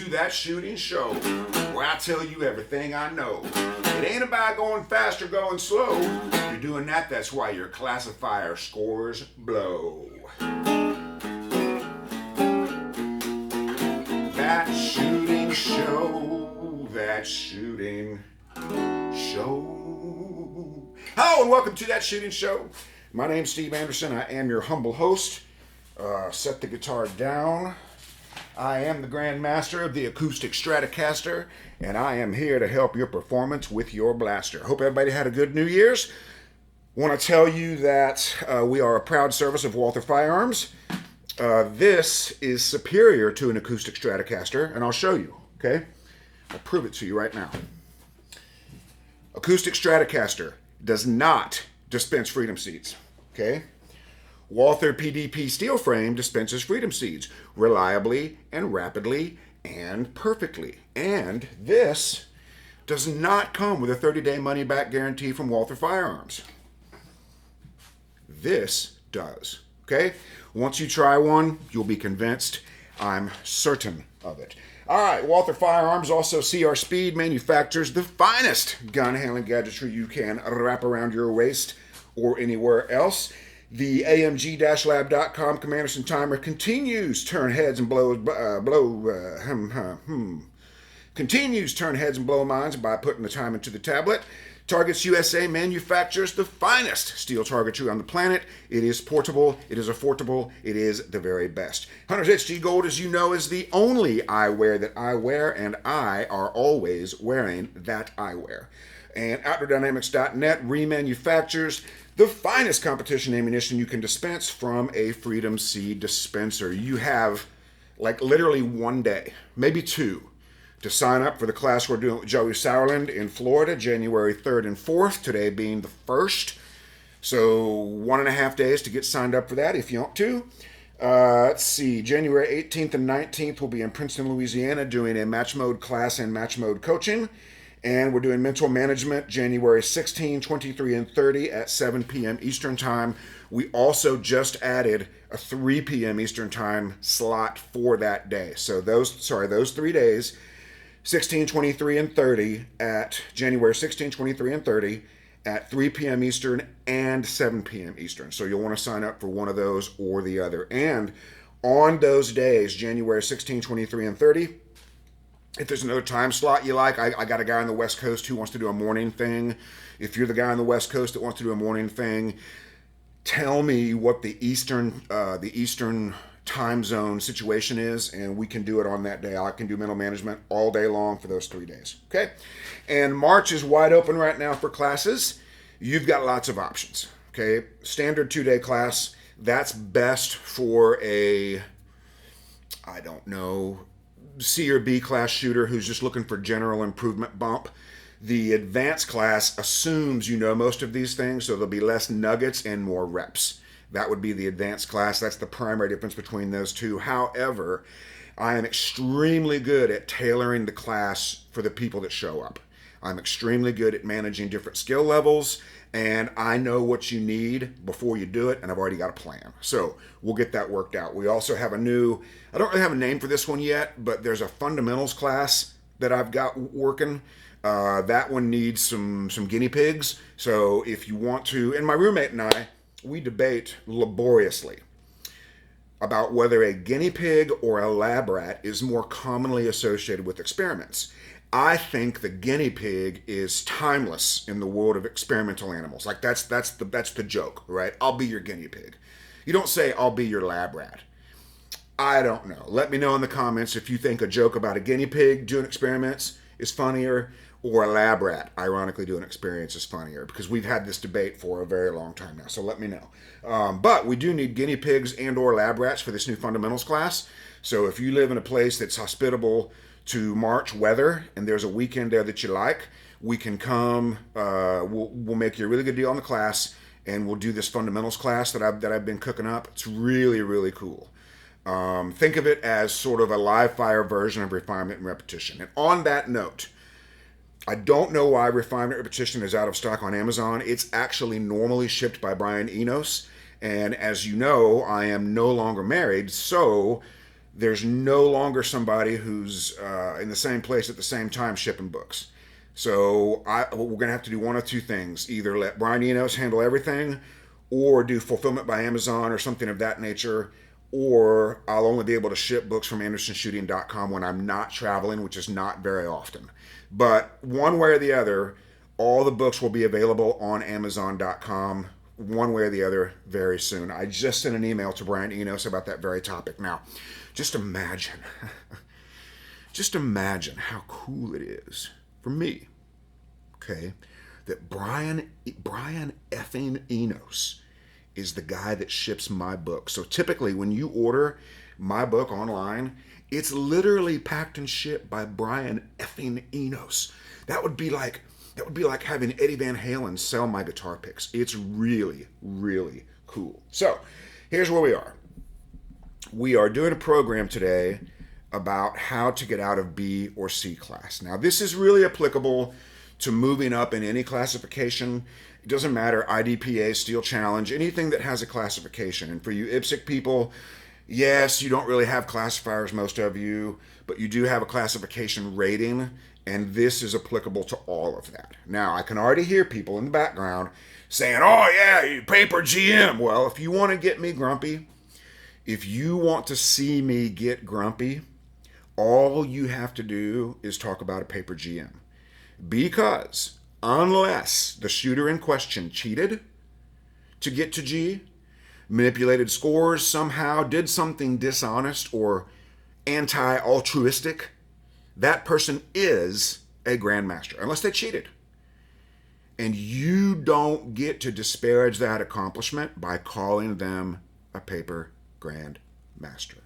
to that shooting show where I tell you everything I know. It ain't about going fast or going slow. If you're doing that, that's why your classifier scores blow. That shooting show, that shooting show. Hello and welcome to That Shooting Show. My name's Steve Anderson. I am your humble host. Set the guitar down. I am the Grand Master of the Acoustic Stratocaster, and I am here to help your performance with your blaster. Hope everybody had a good New Year's. Want to tell you that we are a proud service of Walther Firearms. This is superior to an Acoustic Stratocaster, and I'll show you, okay? I'll prove it to you right now. Acoustic Stratocaster does not dispense freedom seeds, okay? Walther PDP steel frame dispenses freedom seeds reliably and rapidly and perfectly. And this does not come with a 30-day money-back guarantee from Walther Firearms. This does, okay? Once you try one, you'll be convinced. I'm certain of it. All right, Walther Firearms, also CR Speed, manufactures the finest gun handling gadgetry you can wrap around your waist or anywhere else. The AMG-Lab.com Commanderson timer continues turn heads and continues turn heads and blow minds by putting the time into the tablet. Targets USA manufactures the finest steel targetry on the planet. It is portable, it is affordable, it is the very best. Hunter's HG Gold, as you know, is the only eyewear that I wear, and I are always wearing that eyewear. And OutdoorDynamics.net remanufactures the finest competition ammunition you can dispense from a Freedom Seed dispenser. You have like literally one day, maybe two, to sign up for the class we're doing with Joey Sauerland in Florida, January 3rd and 4th, today being the 1st. So 1.5 days to get signed up for that if you want to. Let's see, January 18th and 19th we'll be in Princeton, Louisiana doing a match mode class and match mode coaching. And we're doing mental management January 16, 23, and 30 at 7 p.m. Eastern Time. We also just added a 3 p.m. Eastern Time slot for that day. So those 3 days, 16, 23, and 30 at January 16, 23, and 30 at 3 p.m. Eastern and 7 p.m. Eastern. So you'll want to sign up for one of those or the other. And on those days, January 16, 23, and 30, if there's another time slot you like, I got a guy on the West Coast who wants to do a morning thing. If you're the guy on the West Coast that wants to do a morning thing, tell me what the Eastern time zone situation is, and we can do it on that day. I can do mental management all day long for those 3 days, okay? And March is wide open right now for classes. You've got lots of options, okay? Standard 2-day class, that's best for a, I don't know, C or B class shooter who's just looking for general improvement bump. The advanced class assumes you know most of these things, so there'll be less nuggets and more reps. That would be the advanced class. That's the primary difference between those two. However, I am extremely good at tailoring the class for the people that show up. I'm extremely good at managing different skill levels, and I know what you need before you do it, and I've already got a plan. So we'll get that worked out. We also have a new, I don't really have a name for this one yet, but there's a fundamentals class that I've got working. That one needs some guinea pigs. So if you want to, and my roommate and I, we debate laboriously about whether a guinea pig or a lab rat is more commonly associated with experiments. I think the guinea pig is timeless in the world of experimental animals. Like that's the joke, right? I'll be your guinea pig. You don't say I'll be your lab rat. I don't know. Let me know in the comments if you think a joke about a guinea pig doing experiments is funnier, or a lab rat, ironically, doing experiments is funnier, because we've had this debate for a very long time now, so let me know. But we do need guinea pigs and or lab rats for this new fundamentals class. So if you live in a place that's hospitable to March weather and there's a weekend there that you like, we can come, we'll make you a really good deal on the class, and we'll do this fundamentals class that I've been cooking up. It's really, really cool. Think of it as sort of a live fire version of refinement and repetition. And on that note, I don't know why Refinement Repetition is out of stock on Amazon. It's actually normally shipped by Brian Enos. And as you know, I am no longer married, so there's no longer somebody who's in the same place at the same time shipping books. So we're going to have to do one of two things: either let Brian Enos handle everything, or do fulfillment by Amazon or something of that nature. Or I'll only be able to ship books from AndersonShooting.com when I'm not traveling, which is not very often. But one way or the other, all the books will be available on Amazon.com one way or the other very soon. I just sent an email to Brian Enos about that very topic. Now, just imagine, just imagine how cool it is for me, okay, that Brian effing Enos is the guy that ships my book. So typically when you order my book online, it's literally packed and shipped by Brian effing Enos. That would be like having Eddie Van Halen sell my guitar picks. It's really, really cool. So here's where we are. We are doing a program today about how to get out of B or C class. Now this is really applicable to moving up in any classification. It doesn't matter, IDPA, Steel Challenge, anything that has a classification. And for you IPSC people, yes, you don't really have classifiers, most of you, but you do have a classification rating, and this is applicable to all of that. Now, I can already hear people in the background saying, oh yeah, you paper GM. Well, if you want to get me grumpy, if you want to see me get grumpy, all you have to do is talk about a paper GM. Because unless the shooter in question cheated to get to G, manipulated scores somehow, did something dishonest or anti-altruistic, that person is a grandmaster, unless they cheated. And you don't get to disparage that accomplishment by calling them a paper grandmaster.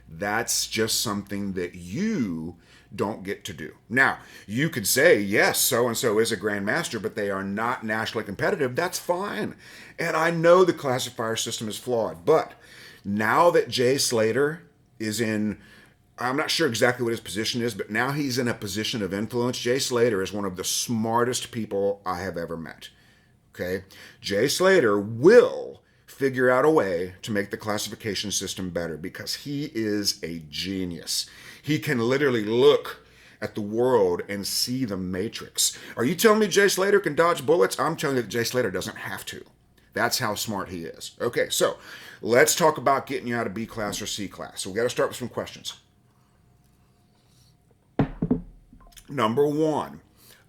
That's just something that you don't get to do. Now, you could say, yes, so-and-so is a grandmaster, but they are not nationally competitive. That's fine. And I know the classifier system is flawed, but now that Jay Slater is in, I'm not sure exactly what his position is, but now he's in a position of influence. Jay Slater is one of the smartest people I have ever met. Okay? Jay Slater will figure out a way to make the classification system better because he is a genius. He can literally look at the world and see the matrix. Are you telling me Jay Slater can dodge bullets? I'm telling you that Jay Slater doesn't have to. That's how smart he is. Okay, so let's talk about getting you out of B class or C class. So we got to start with some questions. Number one,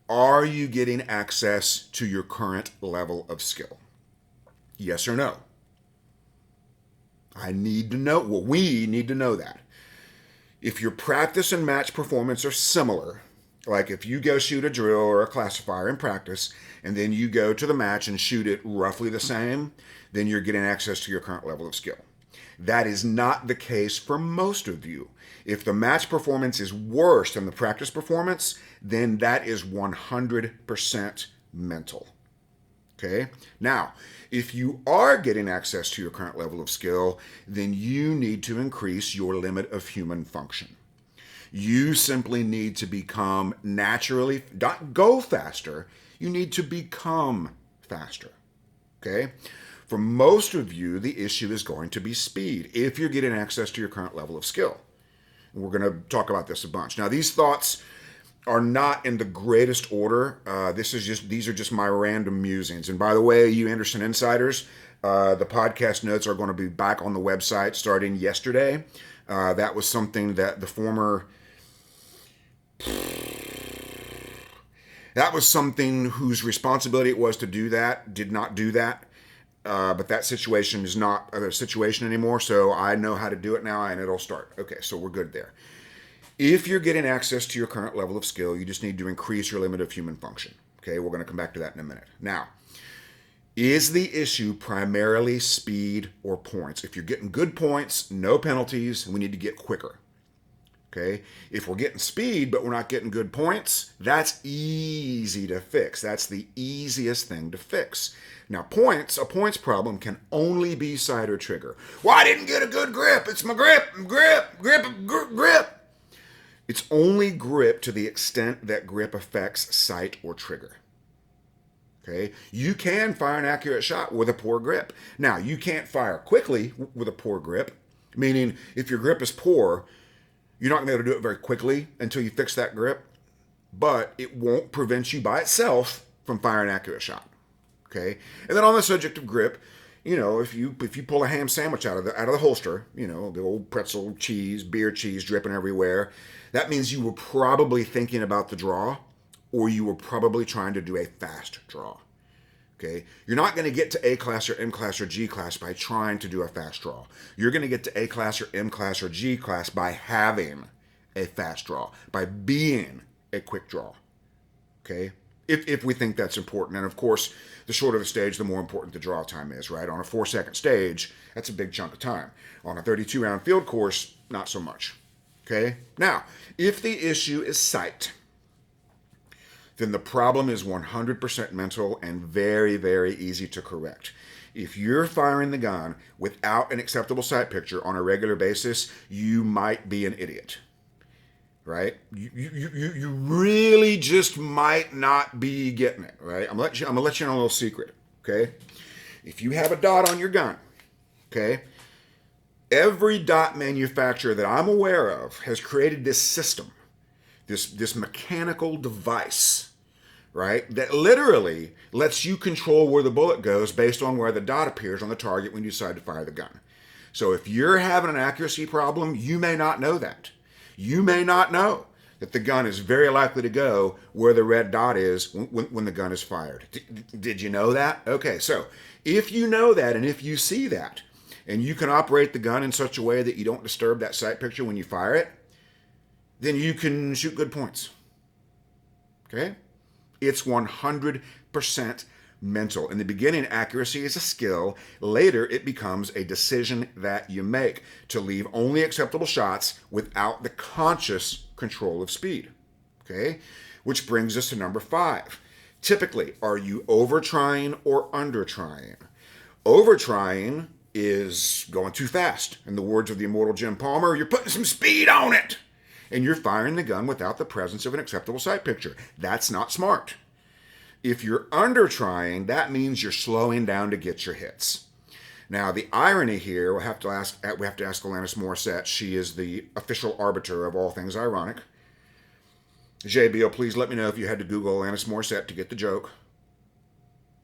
are you getting access to your current level of skill? Yes or no? I need to know. Well, we need to know that. If your practice and match performance are similar, like if you go shoot a drill or a classifier in practice, and then you go to the match and shoot it roughly the same, then you're getting access to your current level of skill. That is not the case for most of you. If the match performance is worse than the practice performance, then that is 100% mental. Okay? Now, if you are getting access to your current level of skill, then you need to increase your limit of human function. You simply need to become naturally, not go faster, you need to become faster. Okay? For most of you, the issue is going to be speed if you're getting access to your current level of skill. And we're going to talk about this a bunch. Now, these thoughts are not in the greatest order. These are just my random musings. And by the way, you Anderson insiders, the podcast notes are going to be back on the website starting yesterday. That was something that that was something whose responsibility it was to do that, did not do that. But that situation is not a situation anymore, so I know how to do it now, and it'll start. Okay, so we're good there. If you're getting access to your current level of skill, you just need to increase your limit of human function. Okay, we're going to come back to that in a minute. Now, is the issue primarily speed or points? If you're getting good points, no penalties, we need to get quicker. Okay, if we're getting speed but we're not getting good points, that's easy to fix. That's the easiest thing to fix. Now, a points problem can only be sight or trigger. Well, I didn't get a good grip. It's my grip. It's only grip to the extent that grip affects sight or trigger. Okay? You can fire an accurate shot with a poor grip. Now, you can't fire quickly with a poor grip, Meaning, if your grip is poor, you're not going to be able to do it very quickly until you fix that grip, but it won't prevent you by itself from firing an accurate shot. Okay? And then on the subject of grip, if you pull a ham sandwich out of the holster, the old pretzel cheese, beer cheese dripping everywhere, that means you were probably thinking about the draw, or you were probably trying to do a fast draw. Okay? You're not going to get to A class or M class or G class by trying to do a fast draw. You're going to get to A class or M class or G class by having a fast draw, by being a quick draw. Okay? If we think that's important. And of course, the shorter the stage, the more important the draw time is, right? On a 4-second stage, that's a big chunk of time. On a 32-round field course, not so much. Okay? Now, if the issue is sight, then the problem is 100% mental and very, very easy to correct. If you're firing the gun without an acceptable sight picture on a regular basis, you might be an idiot. Right? You really just might not be getting it, right? I'm gonna let you in on a little secret, okay? If you have a dot on your gun, okay, every dot manufacturer that I'm aware of has created this system, this mechanical device, right, that literally lets you control where the bullet goes based on where the dot appears on the target when you decide to fire the gun. So if you're having an accuracy problem, you may not know that. You may not know that the gun is very likely to go where the red dot is when the gun is fired. Did you know that? Okay, so if you know that and if you see that, and you can operate the gun in such a way that you don't disturb that sight picture when you fire it, then you can shoot good points. Okay? It's 100% mental. In the beginning, accuracy is a skill. Later, it becomes a decision that you make to leave only acceptable shots without the conscious control of speed. Okay? Which brings us to number 5. Typically, are you over-trying or under-trying? Over-trying is going too fast. In the words of the immortal Jim Palmer, you're putting some speed on it. And you're firing the gun without the presence of an acceptable sight picture. That's not smart. If you're under-trying, that means you're slowing down to get your hits. Now, the irony here, we have to ask Alanis Morissette. She is the official arbiter of all things ironic. JBO, please let me know if you had to Google Alanis Morissette to get the joke.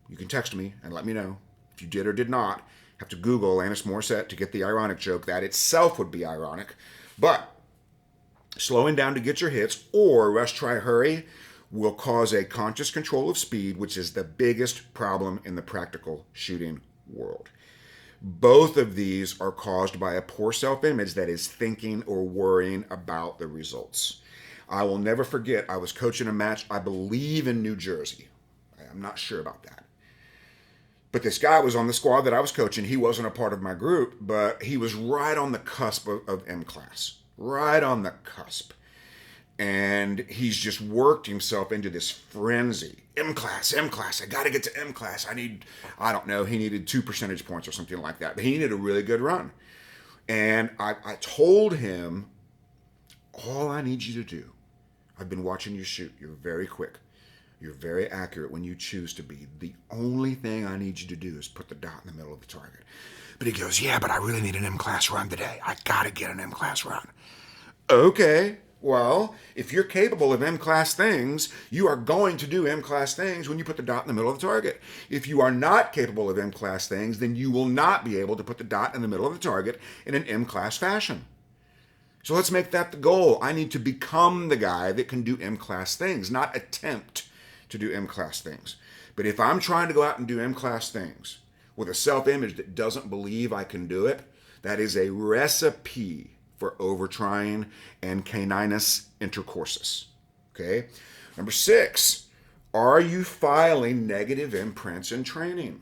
You can text me and let me know. If you did or did not have to Google Alanis Morissette to get the ironic joke, that itself would be ironic. But slowing down to get your hits or rush, try, hurry will cause a conscious control of speed, which is the biggest problem in the practical shooting world. Both of these are caused by a poor self-image that is thinking or worrying about the results. I will never forget, I was coaching a match, I believe in New Jersey. I'm not sure about that. But this guy was on the squad that I was coaching. He wasn't a part of my group, but he was right on the cusp of M class. Right on the cusp. And he's just worked himself into this frenzy. M class, I got to get to M class. I don't know, he needed 2 percentage points or something like that. But he needed a really good run. And I told him, all I need you to do, I've been watching you shoot. You're very quick. You're very accurate when you choose to be. The only thing I need you to do is put the dot in the middle of the target. But he goes, yeah, but I really need an M class run today. I got to get an M class run. Okay. Well, if you're capable of M-class things, you are going to do M-class things when you put the dot in the middle of the target. If you are not capable of M-class things, then you will not be able to put the dot in the middle of the target in an M-class fashion. So let's make that the goal. I need to become the guy that can do M-class things, not attempt to do M-class things. But if I'm trying to go out and do M-class things with a self-image that doesn't believe I can do it, that is a recipe for over-trying and caninus intercursus. Okay? Number 6, are you filing negative imprints in training?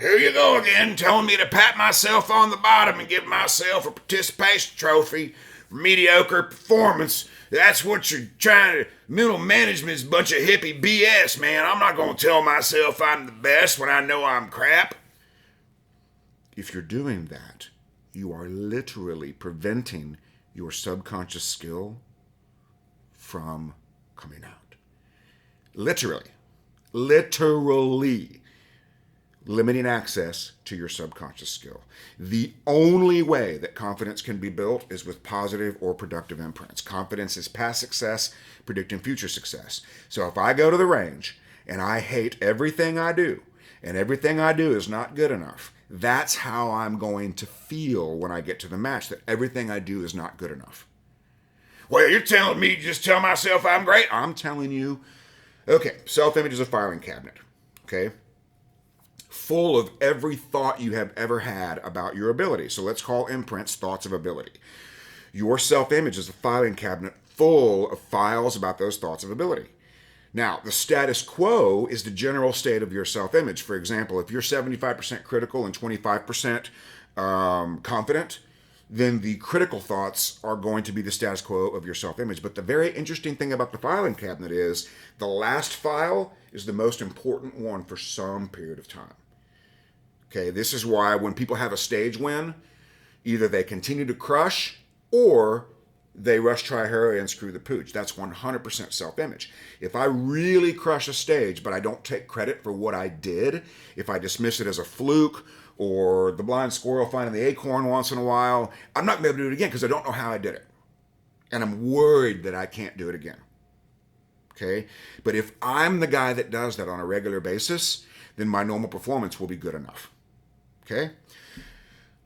Here you go again, telling me to pat myself on the bottom and give myself a participation trophy for mediocre performance. That's what you're trying to... Mental management's a bunch of hippie BS, man. I'm not going to tell myself I'm the best when I know I'm crap. If you're doing that, you are literally preventing your subconscious skill from coming out. Literally. limiting access to your subconscious skill. The only way that confidence can be built is with positive or productive imprints. Confidence is past success, predicting future success. So if I go to the range and I hate everything I do, and everything I do is not good enough, that's how I'm going to feel when I get to the match, that everything I do is not good enough. Well, you're telling me to just tell myself I'm great? I'm telling you. Okay, self-image is a filing cabinet, okay? Full of every thought you have ever had about your ability. So let's call imprints thoughts of ability. Your self-image is a filing cabinet full of files about those thoughts of ability. Now, the status quo is the general state of your self-image. For example, if you're 75% critical and 25% confident, then the critical thoughts are going to be the status quo of your self-image. But the very interesting thing about the filing cabinet is the last file is the most important one for some period of time. Okay, this is why when people have a stage win, either they continue to crush or they rush, try, hurry, and screw the pooch. That's 100% self-image. If I really crush a stage, but I don't take credit for what I did, if I dismiss it as a fluke or the blind squirrel finding the acorn once in a while, I'm not going to be able to do it again because I don't know how I did it. And I'm worried that I can't do it again. Okay? But if I'm the guy that does that on a regular basis, then my normal performance will be good enough. Okay?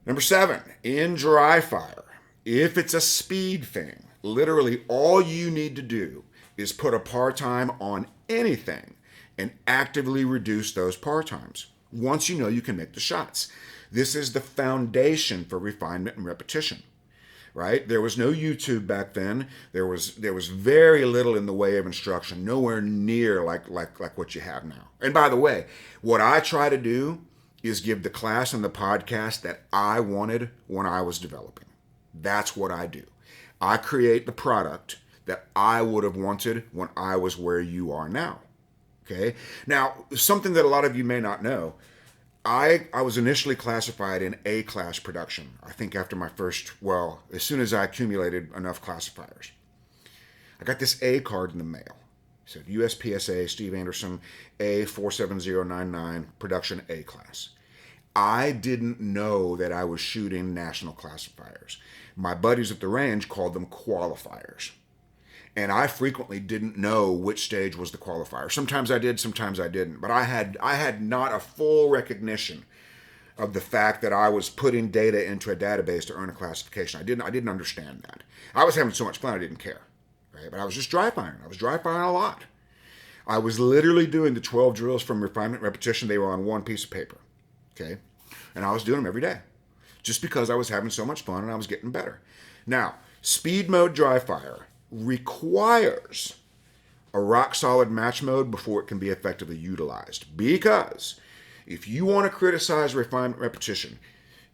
Number 7, in dry fire. If it's a speed thing, literally all you need to do is put a par time on anything and actively reduce those par times once you know you can make the shots. This is the foundation for refinement and repetition, right? There was no YouTube back then. There was very little in the way of instruction, nowhere near like what you have now. And by the way, what I try to do is give the class and the podcast that I wanted when I was developing. That's what I do. I create the product that I would have wanted when I was where you are now. Okay? Now, something that a lot of you may not know, I was initially classified in A-class production. I think after my first, as soon as I accumulated enough classifiers. I got this A card in the mail. It said USPSA, Steve Anderson, A47099, production A-class. I didn't know that I was shooting national classifiers. My buddies at the range called them qualifiers. And I frequently didn't know which stage was the qualifier. Sometimes I did, sometimes I didn't. But I had not a full recognition of the fact that I was putting data into a database to earn a classification. I didn't understand that. I was having so much fun I didn't care. Right? But I was just dry firing. I was dry firing a lot. I was literally doing the 12 drills from refinement repetition. They were on one piece of paper. Okay? And I was doing them every day. Just because I was having so much fun and I was getting better. Now, speed mode dry fire requires a rock solid match mode before it can be effectively utilized. Because if you want to criticize refinement repetition,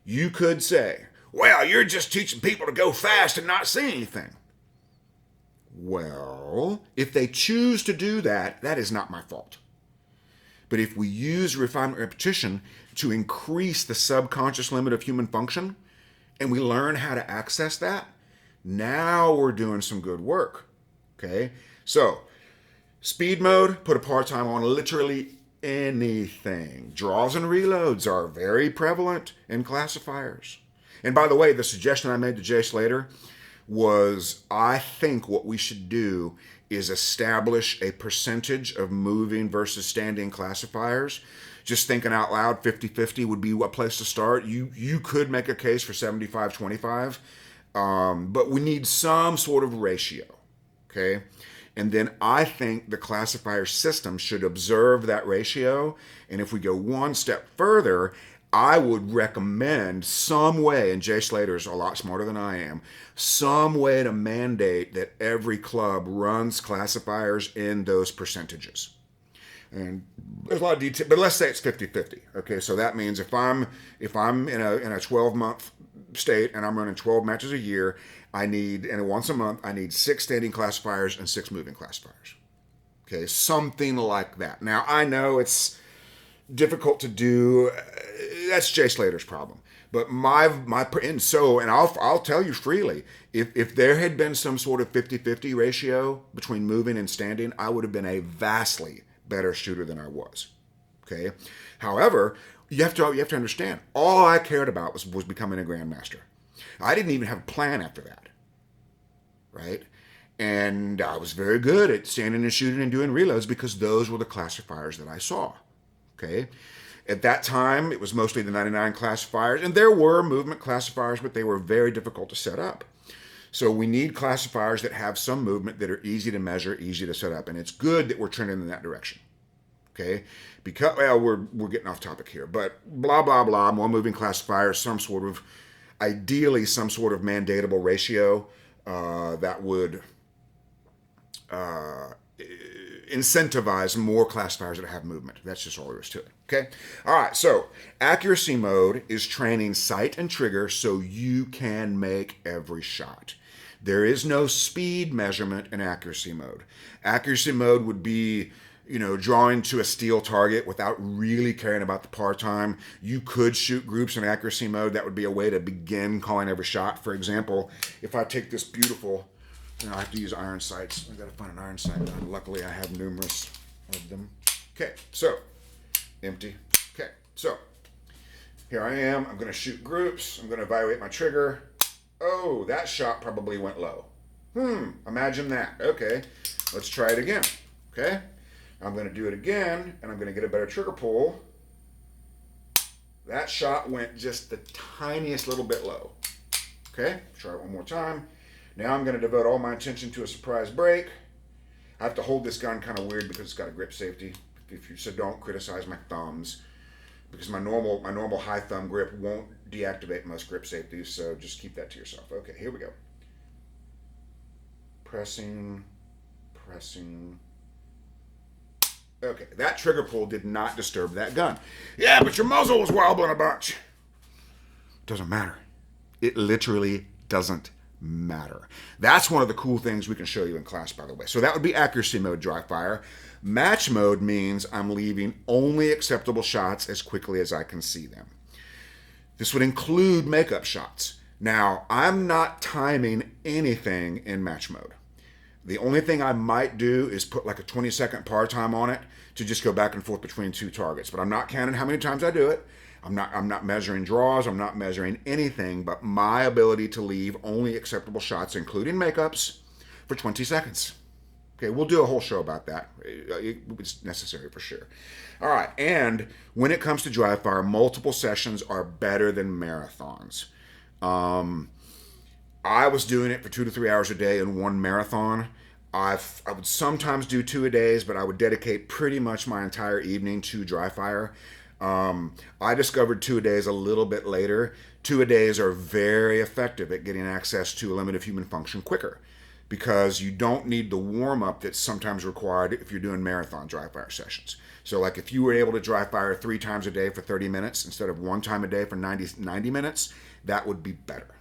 you could say, well, you're just teaching people to go fast and not see anything. Well, if they choose to do that, that is not my fault. But if we use refinement repetition to increase the subconscious limit of human function, and we learn how to access that, now we're doing some good work. Okay? So, speed mode, put a par time on literally anything. Draws and reloads are very prevalent in classifiers. And by the way, the suggestion I made to Jay Slater was, I think what we should do is establish a percentage of moving versus standing classifiers. Just thinking out loud, 50-50 would be a place to start. You could make a case for 75-25, but we need some sort of ratio, okay? And then I think the classifier system should observe that ratio, and if we go one step further, I would recommend some way, and Jay Slater's a lot smarter than I am, some way to mandate that every club runs classifiers in those percentages. And there's a lot of detail, but let's say it's 50-50. Okay, so that means if I'm in a 12-month state and I'm running 12 matches a year, and once a month, I need 6 standing classifiers and 6 moving classifiers. Okay, something like that. Now, I know it's difficult to do. That's Jay Slater's problem. But I'll tell you freely, if there had been some sort of 50-50 ratio between moving and standing, I would have been a vastly better shooter than I was. Okay. However, You have to understand, all I cared about was becoming a grandmaster. I didn't even have a plan after that, right? And I was very good at standing and shooting and doing reloads because those were the classifiers that I saw. Okay. At that time, it was mostly the 99 classifiers, and there were movement classifiers, but they were very difficult to set up. So we need classifiers that have some movement, that are easy to measure, easy to set up, and it's good that we're trending in that direction. Okay, because well, we're getting off topic here, but blah blah blah. More moving classifiers, ideally some sort of mandatable ratio that would incentivize more classifiers that have movement. That's just all there is to it. Okay? All right, so accuracy mode is training sight and trigger so you can make every shot. There is no speed measurement in accuracy mode. Accuracy mode would be, drawing to a steel target without really caring about the par time. You could shoot groups in accuracy mode. That would be a way to begin calling every shot. For example, if I take this beautiful, I have to use iron sights. I've got to find an iron sight. Luckily, I have numerous of them. Okay, so empty. Okay, so here I am. I'm going to shoot groups. I'm going to evaluate my trigger. Oh, that shot probably went low. Imagine that. Okay, let's try it again. Okay, I'm going to do it again, and I'm going to get a better trigger pull. That shot went just the tiniest little bit low. Okay, try it one more time. Now I'm going to devote all my attention to a surprise break. I have to hold this gun kind of weird because it's got a grip safety. So don't criticize my thumbs, because my normal high thumb grip won't deactivate most grip safeties. So just keep that to yourself. Okay, here we go. Pressing. Okay, that trigger pull did not disturb that gun. Yeah, but your muzzle was wobbling a bunch. Doesn't matter. It literally doesn't matter. That's one of the cool things we can show you in class, by the way. So that would be accuracy mode dry fire. Match mode means I'm leaving only acceptable shots as quickly as I can see them. This would include makeup shots. Now, I'm not timing anything in match mode. The only thing I might do is put like a 20-second par time on it to just go back and forth between two targets. But I'm not counting how many times I do it. I'm not measuring draws. I'm not measuring anything but my ability to leave only acceptable shots, including makeups, for 20 seconds. Okay, we'll do a whole show about that. It's necessary for sure. All right, and when it comes to dry fire, multiple sessions are better than marathons. I was doing it for 2 to 3 hours a day in one marathon. I would sometimes do 2 a days, but I would dedicate pretty much my entire evening to dry fire. I discovered 2 a days a little bit later. 2 a days are very effective at getting access to a limit of human function quicker, because you don't need the warm-up that's sometimes required if you're doing marathon dry fire sessions. So like if you were able to dry fire 3 times a day for 30 minutes instead of 1 time a day for 90 minutes, that would be better.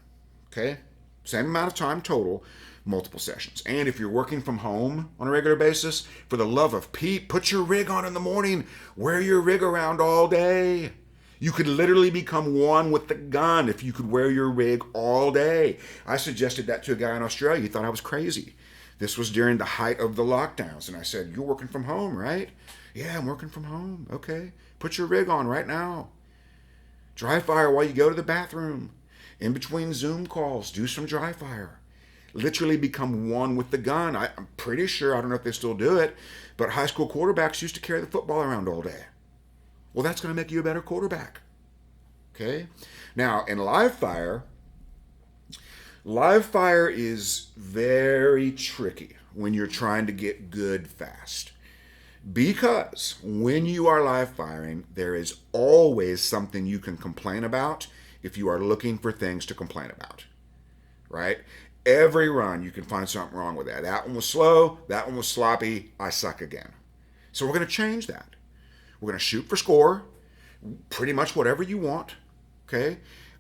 Okay? Same amount of time total, multiple sessions. And if you're working from home on a regular basis, for the love of Pete, put your rig on in the morning. Wear your rig around all day. You could literally become one with the gun if you could wear your rig all day. I suggested that to a guy in Australia. He thought I was crazy. This was during the height of the lockdowns. And I said, you're working from home, right? Yeah, I'm working from home. Okay. Put your rig on right now. Dry fire while you go to the bathroom. In between Zoom calls, do some dry fire. Literally become one with the gun. I'm pretty sure, I don't know if they still do it, but high school quarterbacks used to carry the football around all day. Well, that's going to make you a better quarterback. Okay? Now, in live fire is very tricky when you're trying to get good fast. Because when you are live firing, there is always something you can complain about if you are looking for things to complain about, right? Every run, you can find something wrong with that. That one was slow. That one was sloppy. I suck again. So we're going to change that. We're going to shoot for score, pretty much whatever you want, okay?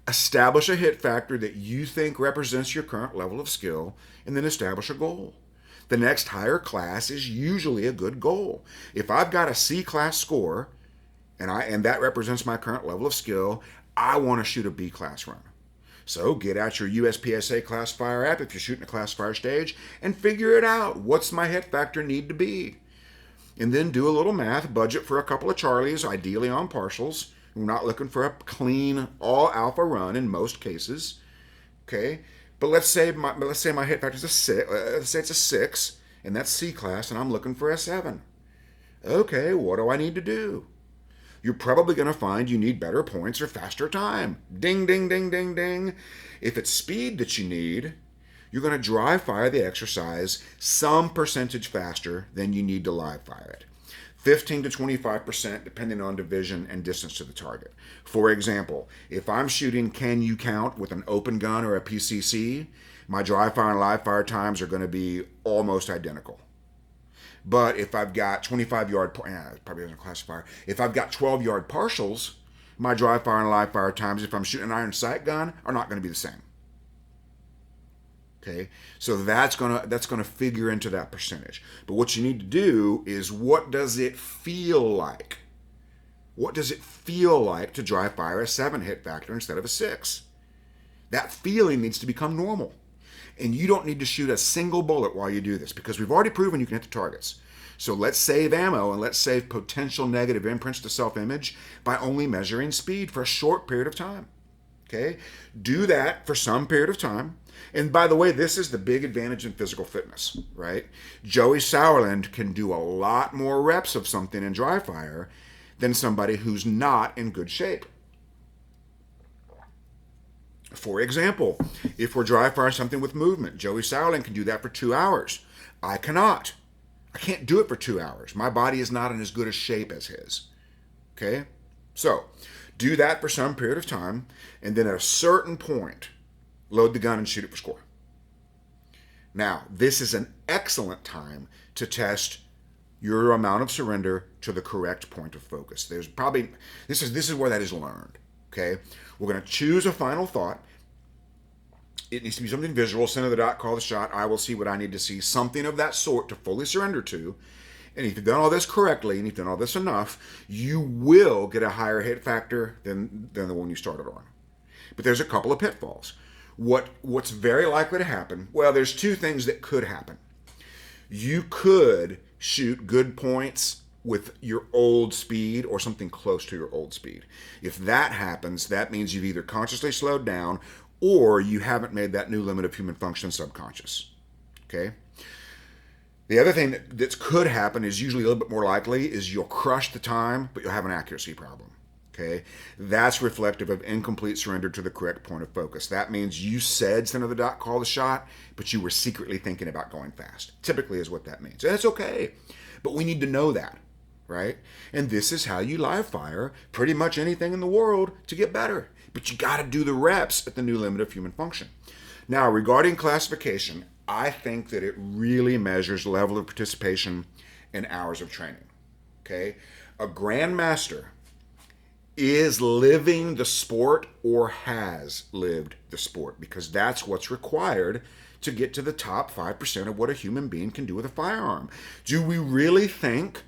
Establish a hit factor that you think represents your current level of skill, and then establish a goal. The next higher class is usually a good goal. If I've got a C class score, and that represents my current level of skill, I want to shoot a B class run. So get out your USPSA classifier app if you're shooting a classifier stage and figure it out. What's my hit factor need to be? And then do a little math, budget for a couple of Charlies, ideally on partials. We're not looking for a clean all alpha run in most cases. Okay, but let's say my hit factor is a 6. Let's say it's a 6, and that's C class, and I'm looking for a 7. Okay, what do I need to do? You're probably going to find you need better points or faster time. Ding, ding, ding, ding, ding. If it's speed that you need, you're going to dry fire the exercise some percentage faster than you need to live fire it. 15 to 25% depending on division and distance to the target. For example, if I'm shooting can you count with an open gun or a PCC, my dry fire and live fire times are going to be almost identical. But if I've got 25-yard, probably isn't a classifier. If I've got 12-yard partials, my dry fire and live fire times, if I'm shooting an iron sight gun, are not going to be the same. Okay, so that's gonna figure into that percentage. But what you need to do is, what does it feel like? What does it feel like to dry fire a 7 hit factor instead of a 6? That feeling needs to become normal. And you don't need to shoot a single bullet while you do this, because we've already proven you can hit the targets. So let's save ammo and let's save potential negative imprints to self-image by only measuring speed for a short period of time. Okay? Do that for some period of time. And by the way, this is the big advantage in physical fitness, right? Joey Sauerland can do a lot more reps of something in dry fire than somebody who's not in good shape. For example, if we're dry firing something with movement, Joey Sauerland can do that for 2 hours. I cannot. I can't do it for 2 hours. My body is not in as good a shape as his. Okay? So, do that for some period of time, and then at a certain point, load the gun and shoot it for score. Now, this is an excellent time to test your amount of surrender to the correct point of focus. There's probably, this is where that is learned. Okay? We're going to choose a final thought. It needs to be something visual. Center the dot, call the shot. I will see what I need to see. Something of that sort to fully surrender to. And if you've done all this correctly, and you've done all this enough, you will get a higher hit factor than the one you started on. But there's a couple of pitfalls. What's very likely to happen, well, there's two things that could happen. You could shoot good points with your old speed or something close to your old speed. If that happens, that means you've either consciously slowed down or you haven't made that new limit of human function subconscious. Okay? The other thing that could happen is usually a little bit more likely is you'll crush the time, but you'll have an accuracy problem. Okay? That's reflective of incomplete surrender to the correct point of focus. That means you said center the dot, call the shot, but you were secretly thinking about going fast. Typically is what that means. And that's okay. But we need to know that, right? And this is how you live fire pretty much anything in the world to get better. But you got to do the reps at the new limit of human function. Now, regarding classification, I think that it really measures level of participation and hours of training. Okay? A grandmaster is living the sport or has lived the sport, because that's what's required to get to the top 5% of what a human being can do with a firearm. Do we really think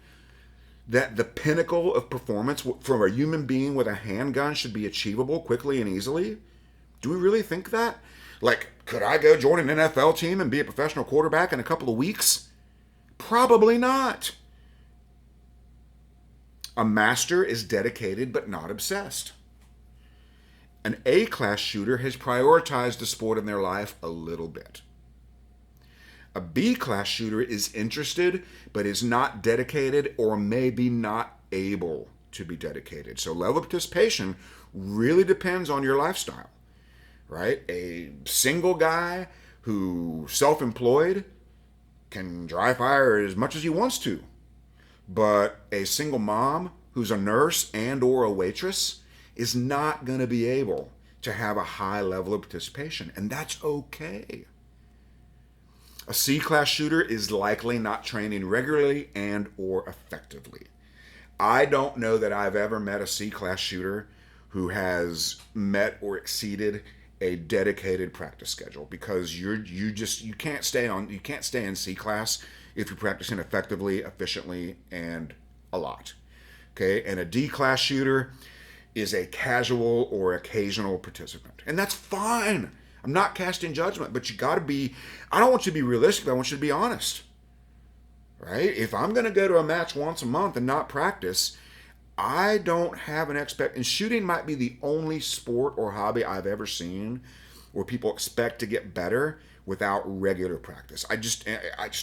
that the pinnacle of performance from a human being with a handgun should be achievable quickly and easily? Do we really think that? Like, could I go join an NFL team and be a professional quarterback in a couple of weeks? Probably not. A master is dedicated but not obsessed. An A-class shooter has prioritized the sport in their life a little bit. A B-class shooter is interested but is not dedicated or maybe not able to be dedicated. So level of participation really depends on your lifestyle, right? A single guy who's self-employed can dry fire as much as he wants to. But a single mom who's a nurse and or a waitress is not going to be able to have a high level of participation, and that's okay. A C-class shooter is likely not training regularly and or effectively. I don't know that I've ever met a C-class shooter who has met or exceeded a dedicated practice schedule, because you can't stay in C-class if you're practicing effectively, efficiently, and a lot. Okay? And a D-class shooter is a casual or occasional participant. And that's fine. I'm not casting judgment, but you got to be, I don't want you to be realistic, I want you to be honest. Right? If I'm going to go to a match once a month and not practice, I don't have an and shooting might be the only sport or hobby I've ever seen where people expect to get better without regular practice. I just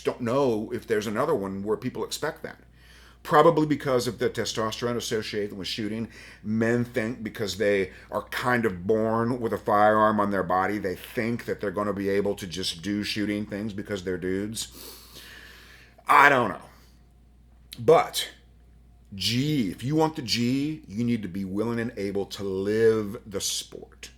don't know if there's another one where people expect that. Probably because of the testosterone associated with shooting. Men think because they are kind of born with a firearm on their body, they think that they're going to be able to just do shooting things because they're dudes. I don't know. But G, if you want the G, you need to be willing and able to live the sport.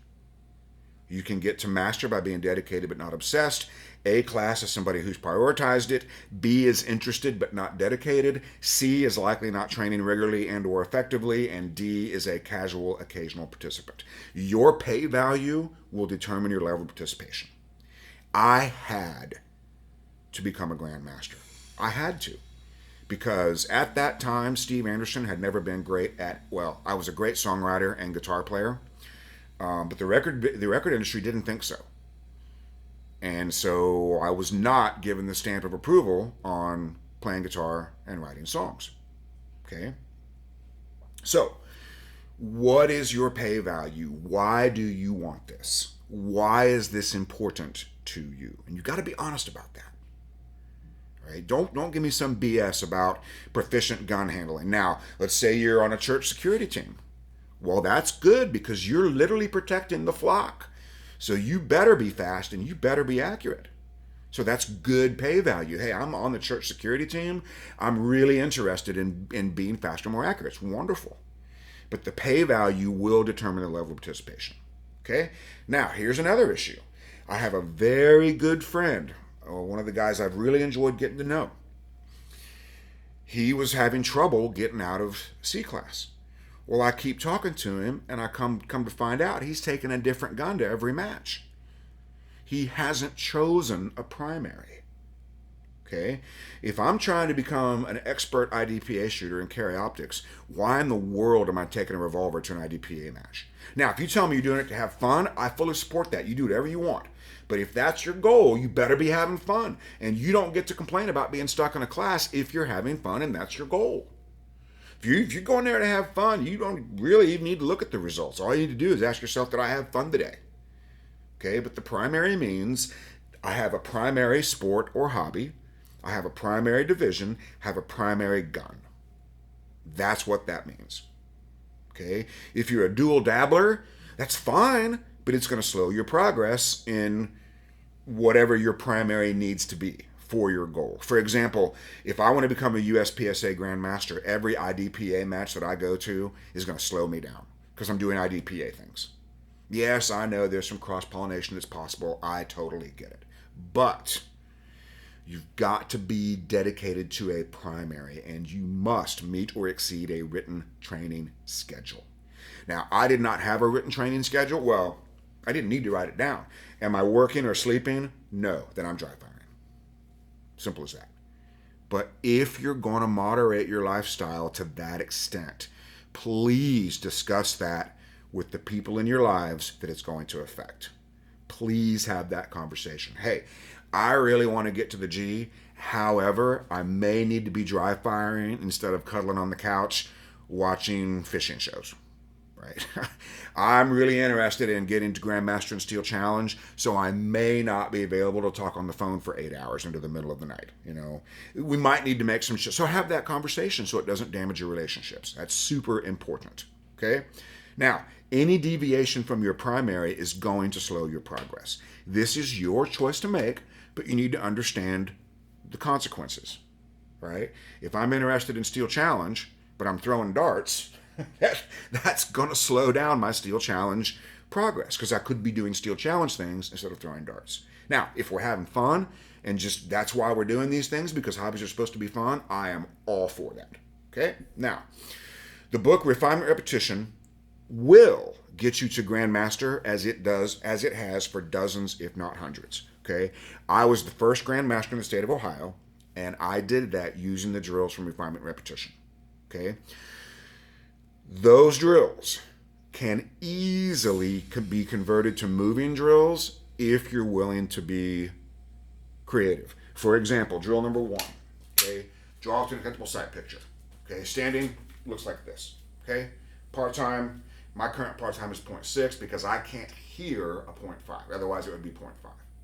You can get to master by being dedicated but not obsessed. A class is somebody who's prioritized it. B is interested but not dedicated. C is likely not training regularly and or effectively. And D is a casual, occasional participant. Your pay value will determine your level of participation. I had to become a grandmaster. I had to. Because at that time, Steve Anderson had never been great at, well, I was a great songwriter and guitar player. But the record industry didn't think so. And so I was not given the stamp of approval on playing guitar and writing songs. Okay? So, what is your pay value? Why do you want this? Why is this important to you? And you got to be honest about that. Right? Don't give me some BS about proficient gun handling. Now, let's say you're on a church security team. Well, that's good because you're literally protecting the flock. So you better be fast and you better be accurate. So that's good pay value. Hey, I'm on the church security team. I'm really interested in being faster, more accurate. It's wonderful. But the pay value will determine the level of participation. Okay? Now, here's another issue. I have a very good friend, one of the guys I've really enjoyed getting to know. He was having trouble getting out of C class. Well, I keep talking to him, and I come to find out he's taking a different gun to every match. He hasn't chosen a primary. Okay? If I'm trying to become an expert IDPA shooter and carry optics, why in the world am I taking a revolver to an IDPA match? Now, if you tell me you're doing it to have fun, I fully support that. You do whatever you want. But if that's your goal, you better be having fun. And you don't get to complain about being stuck in a class if you're having fun and that's your goal. If you're going there to have fun, you don't really even need to look at the results. All you need to do is ask yourself, did I have fun today? Okay, but the primary means I have a primary sport or hobby, I have a primary division, have a primary gun. That's what that means. Okay, if you're a dual dabbler, that's fine, but it's going to slow your progress in whatever your primary needs to be for your goal. For example, if I want to become a USPSA Grandmaster, every IDPA match that I go to is going to slow me down because I'm doing IDPA things. Yes, I know there's some cross-pollination that's possible. I totally get it. But you've got to be dedicated to a primary, and you must meet or exceed a written training schedule. Now, I did not have a written training schedule. Well, I didn't need to write it down. Am I working or sleeping? No, then I'm dry firing. Simple as that. But if you're going to moderate your lifestyle to that extent, please discuss that with the people in your lives that it's going to affect. Please have that conversation. Hey, I really want to get to the G. However, I may need to be dry firing instead of cuddling on the couch watching fishing shows. Right? I'm really interested in getting to Grandmaster and Steel Challenge, so I may not be available to talk on the phone for 8 hours into the middle of the night. You know, we might need to make some so have that conversation so it doesn't damage your relationships. That's super important. Okay? Now, any deviation from your primary is going to slow your progress. This is your choice to make, but you need to understand the consequences. Right? If I'm interested in Steel Challenge, but I'm throwing darts, that's going to slow down my Steel Challenge progress because I could be doing Steel Challenge things instead of throwing darts. Now, if we're having fun and just that's why we're doing these things because hobbies are supposed to be fun, I am all for that. Okay? Now, the book Refinement Repetition will get you to Grandmaster as it has for dozens, if not hundreds. Okay? I was the first Grandmaster in the state of Ohio, and I did that using the drills from Refinement Repetition. Okay? Those drills can easily be converted to moving drills if you're willing to be creative. For example, drill number 1. Okay, draw to the comfortable sight picture. Okay, standing looks like this. Okay? Part-time, my current part-time is 0.6 because I can't hear a 0.5. Otherwise, it would be 0.5.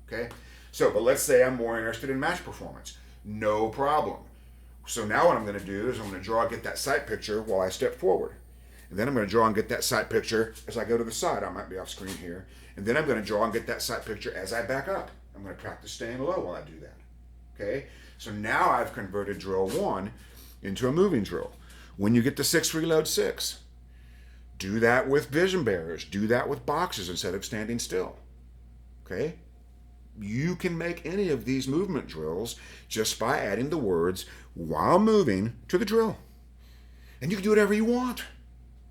Okay? So, but let's say I'm more interested in match performance. No problem. So now what I'm going to do is I'm going to draw and get that sight picture while I step forward. And then I'm going to draw and get that sight picture as I go to the side. I might be off screen here. And then I'm going to draw and get that sight picture as I back up. I'm going to practice staying low while I do that. Okay? So now I've converted drill 1 into a moving drill. When you get to 6, reload 6. Do that with vision barriers. Do that with boxes instead of standing still. Okay? You can make any of these movement drills just by adding the words while moving to the drill. And you can do whatever you want.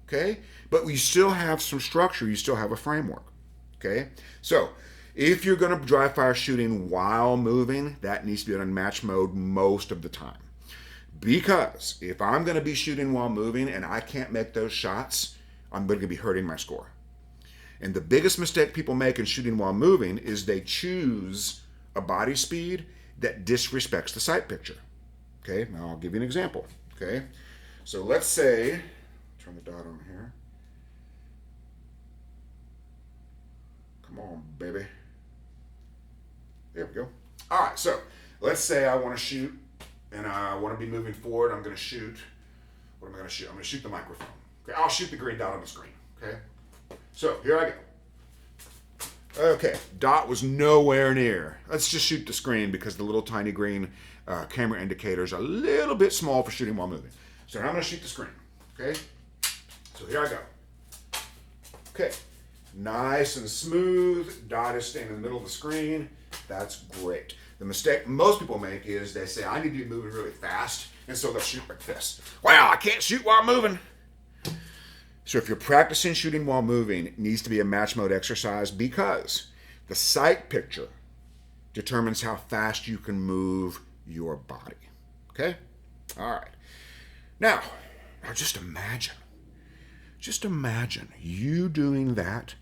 Okay? But you still have some structure. You still have a framework. Okay? So, if you're going to dry fire shooting while moving, that needs to be on match mode most of the time. Because if I'm going to be shooting while moving and I can't make those shots, I'm going to be hurting my score. And the biggest mistake people make in shooting while moving is they choose a body speed that disrespects the sight picture. Okay, now I'll give you an example. Okay, so let's say, turn the dot on here. Come on, baby. There we go. All right, so let's say I want to shoot and I want to be moving forward. I'm going to shoot. What am I going to shoot? I'm going to shoot the microphone. Okay, I'll shoot the green dot on the screen. Okay, so here I go. Okay, dot was nowhere near. Let's just shoot the screen because the little tiny green camera indicator is a little bit small for shooting while moving. So now I'm going to shoot the screen. Okay, so here I go. Okay, nice and smooth. Dot is staying in the middle of the screen. That's great. The mistake most people make is they say, I need to be moving really fast, and so they'll shoot like this. Well, I can't shoot while moving. So if you're practicing shooting while moving, it needs to be a match mode exercise because the sight picture determines how fast you can move your body. Okay? All right. Now just imagine you doing that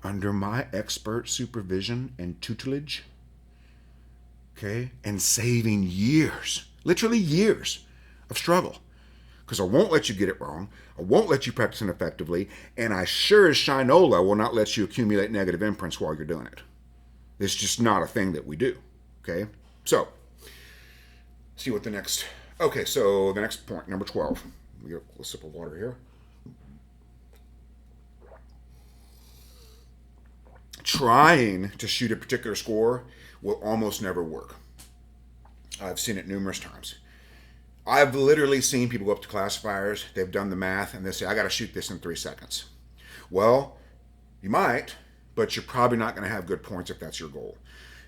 under my expert supervision and tutelage. Okay? And saving years, literally years of struggle. Because I won't let you get it wrong. I won't let you practice ineffectively. And I sure as Shinola will not let you accumulate negative imprints while you're doing it. It's just not a thing that we do. Okay? So, see what the next... Okay, so the next point, number 12. Let me get a little sip of water here. Trying to shoot a particular score will almost never work. I've seen it numerous times. I've literally seen people go up to classifiers, they've done the math, and they say, I got to shoot this in 3 seconds. Well, you might, but you're probably not going to have good points if that's your goal.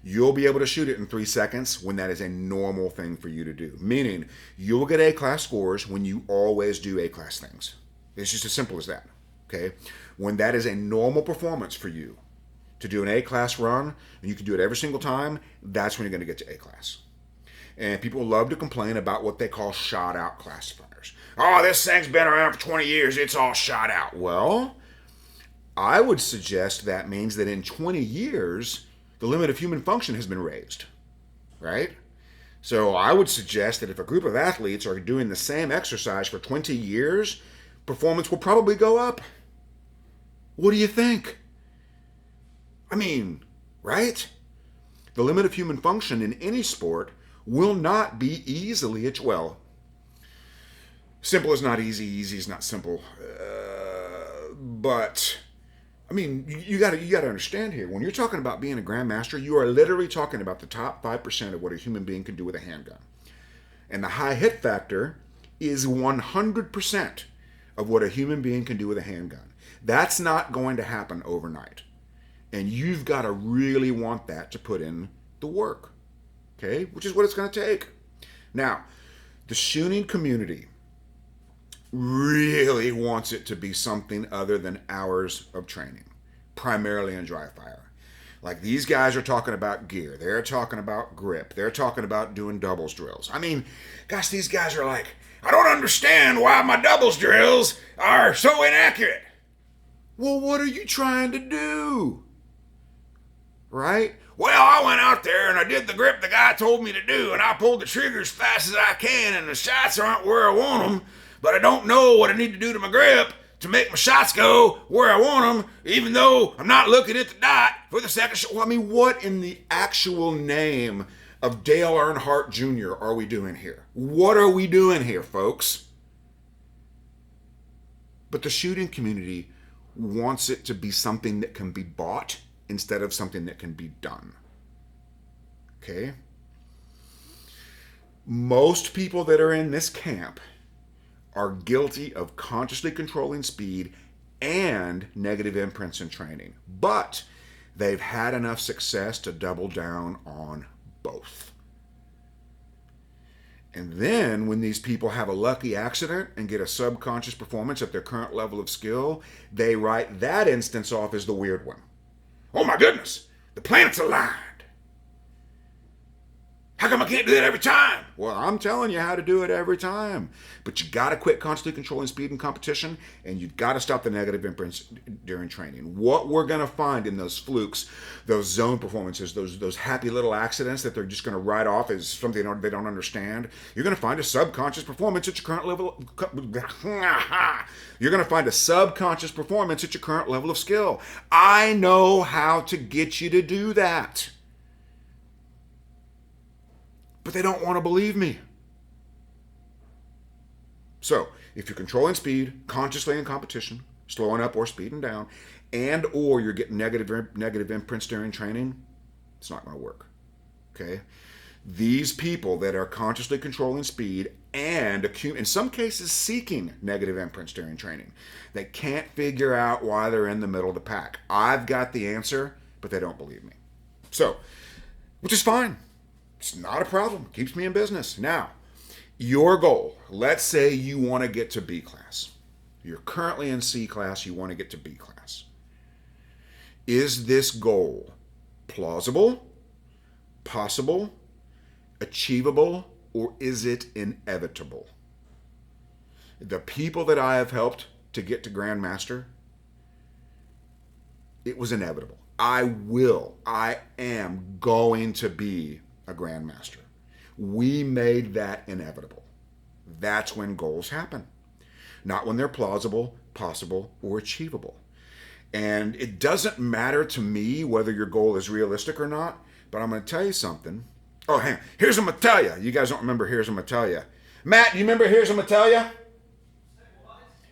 You'll be able to shoot it in 3 seconds when that is a normal thing for you to do. Meaning, you'll get A-class scores when you always do A-class things. It's just as simple as that, okay? When that is a normal performance for you to do an A-class run, and you can do it every single time, that's when you're going to get to A-class. And people love to complain about what they call shot out classifiers. Oh, this thing's been around for 20 years. It's all shot out. Well, I would suggest that means that in 20 years, the limit of human function has been raised, right? So I would suggest that if a group of athletes are doing the same exercise for 20 years, performance will probably go up. What do you think? I mean, right? The limit of human function in any sport will not be easily, well, simple is not easy, easy is not simple. But, I mean, you got to understand here, when you're talking about being a grandmaster, you are literally talking about the top 5% of what a human being can do with a handgun. And the high hit factor is 100% of what a human being can do with a handgun. That's not going to happen overnight. And you've got to really want that to put in the work. Okay, which is what it's going to take. Now, the shooting community really wants it to be something other than hours of training, primarily in dry fire. Like these guys are talking about gear. They're talking about grip. They're talking about doing doubles drills. I mean, gosh, these guys are like, I don't understand why my doubles drills are so inaccurate. Well, what are you trying to do? Right? Well, I went out there and I did the grip the guy told me to do, and I pulled the trigger as fast as I can, and the shots aren't where I want them, but I don't know what I need to do to my grip to make my shots go where I want them, even though I'm not looking at the dot for the second shot. Well, I mean, what in the actual name of Dale Earnhardt Jr. are we doing here? What are we doing here, folks? But the shooting community wants it to be something that can be bought instead of something that can be done. Okay? Most people that are in this camp are guilty of consciously controlling speed and negative imprints in training. But they've had enough success to double down on both. And then when these people have a lucky accident and get a subconscious performance at their current level of skill, they write that instance off as the weird one. Oh my goodness, the planets aligned. How come I can't do that every time? Well, I'm telling you how to do it every time. But you got to quit constantly controlling speed in competition, and you've got to stop the negative imprints during training. What we're going to find in those flukes, those zone performances, those happy little accidents that they're just going to write off as something they don't understand, you're going to find a subconscious performance at your current level. You're going to find a subconscious performance at your current level of skill. I know how to get you to do that. But they don't want to believe me. So, if you're controlling speed consciously in competition, slowing up or speeding down, and or you're getting negative imprints during training, it's not going to work. Okay? These people that are consciously controlling speed and in some cases seeking negative imprints during training, they can't figure out why they're in the middle of the pack. I've got the answer, but they don't believe me. So, which is fine. It's not a problem. Keeps me in business. Now, your goal, let's say you want to get to B class. You're currently in C class, you want to get to B class. Is this goal plausible, possible, achievable, or is it inevitable? The people that I have helped to get to Grandmaster, it was inevitable. I am going to be a Grandmaster. We made that inevitable. That's when goals happen. Not when they're plausible, possible, or achievable. And it doesn't matter to me whether your goal is realistic or not, but I'm going to tell you something. Oh, hang on. Here's what I'm going to tell you. You guys don't remember Here's what I'm going to tell you. Matt, do you remember Here's what I'm going to tell you?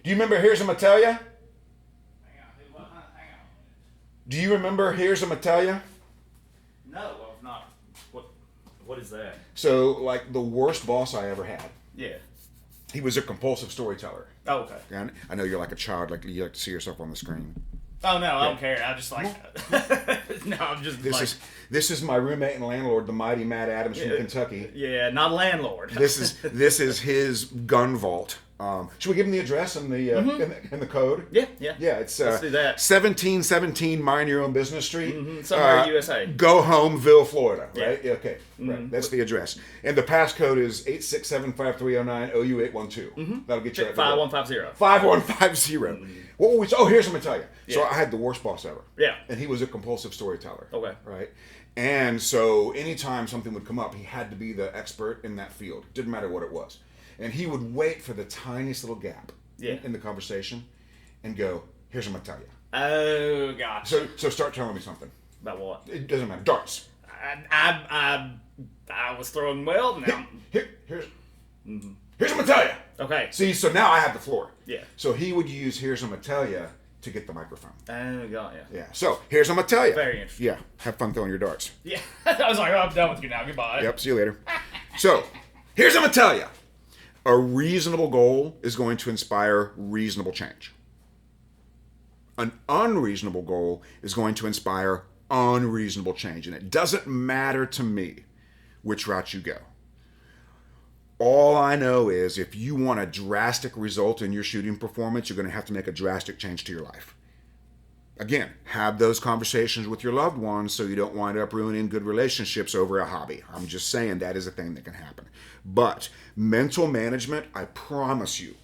Do you remember Here's what I'm going to tell you? Hang on. Do you remember Here's what I'm going to tell you? No, I've not. What is that? So, like, the worst boss I ever had. Yeah. He was a compulsive storyteller. Oh, okay. And I know you're like a child, like you like to see yourself on the screen. Oh no, I don't care. I just like. No, I'm just. This is my roommate and landlord, the mighty Matt Adams from Kentucky. Yeah, not landlord. This is his gun vault. Should we give him the address and the code? Yeah. Yeah, it's Let's do that. 1717 Mind Your Own Business Street. Somewhere in USA. Go Homeville, Florida. Right? Yeah. Okay. Right. That's the address. And the passcode is 8675309 OU812. That'll get you at 5150. 5150. What were we? Oh, here's what I'm gonna tell you. Yeah. So I had the worst boss ever. Yeah. And he was a compulsive storyteller. Okay. Right. And so anytime something would come up, he had to be the expert in that field. Didn't matter what it was. And he would wait for the tiniest little gap in the conversation and go, here's what I'm going to tell you. Oh, gotcha. So start telling me something. About what? It doesn't matter. Darts. I was throwing well. Now. Here's what I'm going to tell you. Okay. See, so now I have the floor. Yeah. So he would use here's what I'm going to tell you to get the microphone. Oh, got you. Yeah. So here's what I'm going to tell you. Very interesting. Yeah. Have fun throwing your darts. Yeah. I was like, oh, I'm done with you now. Goodbye. Yep. See you later. So here's what I'm going to tell you. A reasonable goal is going to inspire reasonable change. An unreasonable goal is going to inspire unreasonable change. And it doesn't matter to me which route you go. All I know is if you want a drastic result in your shooting performance, you're going to have to make a drastic change to your life. Again, have those conversations with your loved ones so you don't wind up ruining good relationships over a hobby. I'm just saying that is a thing that can happen. But mental management, I promise you,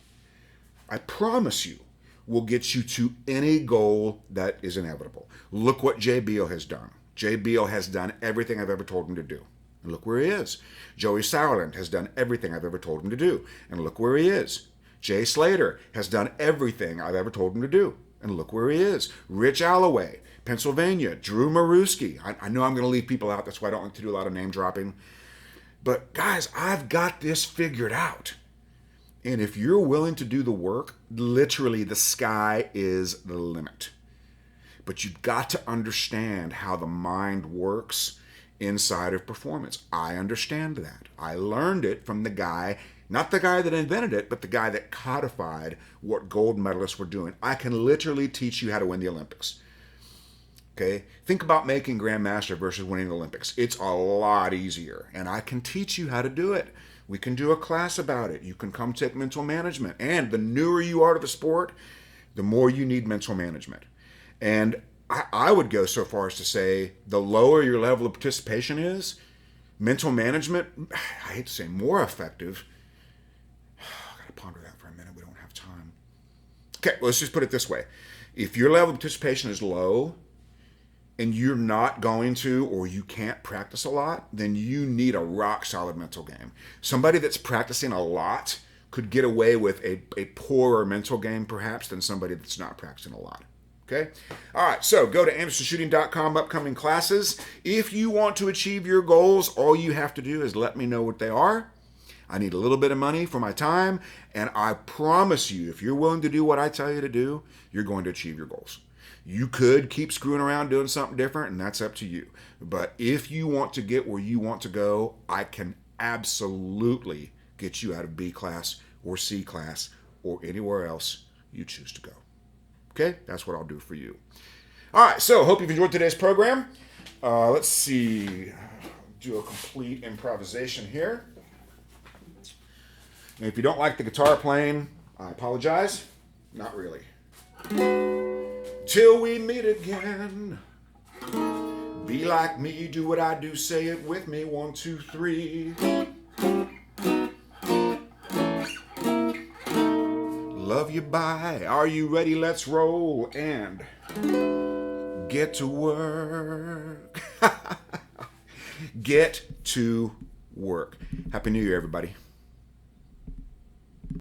will get you to any goal that is inevitable. Look what Jay Beal has done. Jay Beal has done everything I've ever told him to do. And look where he is. Joey Sauerland has done everything I've ever told him to do. And look where he is. Jay Slater has done everything I've ever told him to do. And look where he is. Rich Alloway, Pennsylvania. Drew Maruski. I know I'm going to leave people out. That's why I don't like to do a lot of name dropping. But guys, I've got this figured out. And if you're willing to do the work, literally the sky is the limit. But you've got to understand how the mind works inside of performance. I understand that. I learned it from the guy, not the guy that invented it, but the guy that codified what gold medalists were doing. I can literally teach you how to win the Olympics. Okay? Think about making Grandmaster versus winning the Olympics. It's a lot easier, and I can teach you how to do it. We can do a class about it. You can come take mental management. And the newer you are to the sport, the more you need mental management. And I would go so far as to say the lower your level of participation is, mental management, I hate to say more effective. I got to ponder that for a minute. We don't have time. Okay, well, let's just put it this way. If your level of participation is low and you're not going to, or you can't practice a lot, then you need a rock solid mental game. Somebody that's practicing a lot could get away with a poorer mental game perhaps than somebody that's not practicing a lot. Okay? All right, so go to AndersonShooting.com, upcoming classes. If you want to achieve your goals, all you have to do is let me know what they are. I need a little bit of money for my time, and I promise you, if you're willing to do what I tell you to do, you're going to achieve your goals. You could keep screwing around doing something different, and that's up to you. But if you want to get where you want to go, I can absolutely get you out of B class or C class or anywhere else you choose to go. Okay? That's what I'll do for you. All right, so hope you've enjoyed today's program. Let's see. Do a complete improvisation here. And if you don't like the guitar playing, I apologize. Not really. Till we meet again. Be like me, do what I do, say it with me. 1, 2, 3. Love you, bye. Are you ready? Let's roll and get to work. Get to work. Happy New Year, everybody.